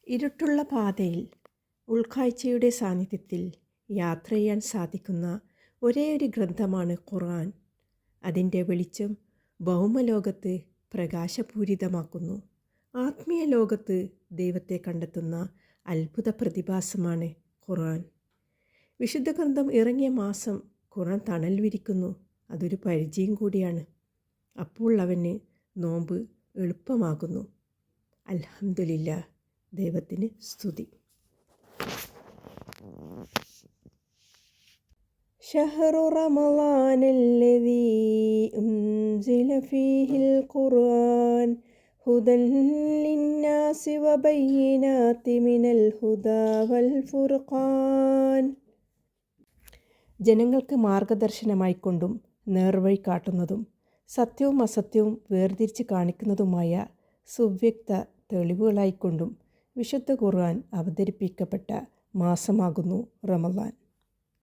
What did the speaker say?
ഇരുട്ടുള്ള പാതയിൽ ഉൾക്കാഴ്ചയുടെ സാന്നിധ്യത്തിൽ യാത്ര ചെയ്യാൻ സാധിക്കുന്ന ഒരേയൊരു ഗ്രന്ഥമാണ് ഖുർആൻ. അതിൻ്റെ വെളിച്ചം ഭൗമലോകത്ത് പ്രകാശപൂരിതമാക്കുന്നു. ആത്മീയ ലോകത്ത് ദൈവത്തെ കണ്ടെത്തുന്ന അത്ഭുത പ്രതിഭാസമാണ് ഖുർആൻ. വിശുദ്ധ ഗ്രന്ഥം ഇറങ്ങിയ മാസം ഖുർആൻ തണൽ വിരിക്കുന്നു. അതൊരു പരിചയം കൂടിയാണ്. അപ്പോൾ അവന് നോമ്പ് എളുപ്പമാകുന്നു. അൽഹംദുലില്ലാ, ദൈവത്തിന് സ്തുതി. ഷഹ്റു റമളാനല്ലദീ ഉൻസില ഫീഹിൽ ഖുർആൻ ഹുദൻ ലിന്നാസി വബയ്യിനാതി മിനൽ ഹുദാ വൽ ഫുർഖാൻ. ജനങ്ങൾക്ക് മാർഗദർശനമായിക്കൊണ്ടും നേർവഴി കാട്ടുന്നതും സത്യവും അസത്യവും വേർതിരിച്ച് കാണിക്കുന്നതുമായ സുവ്യക്ത തെളിവുകളായിക്കൊണ്ടും വിശുദ്ധ ഖുർആൻ അവതരിപ്പിക്കപ്പെട്ട മാസമാകുന്നു റമളാൻ.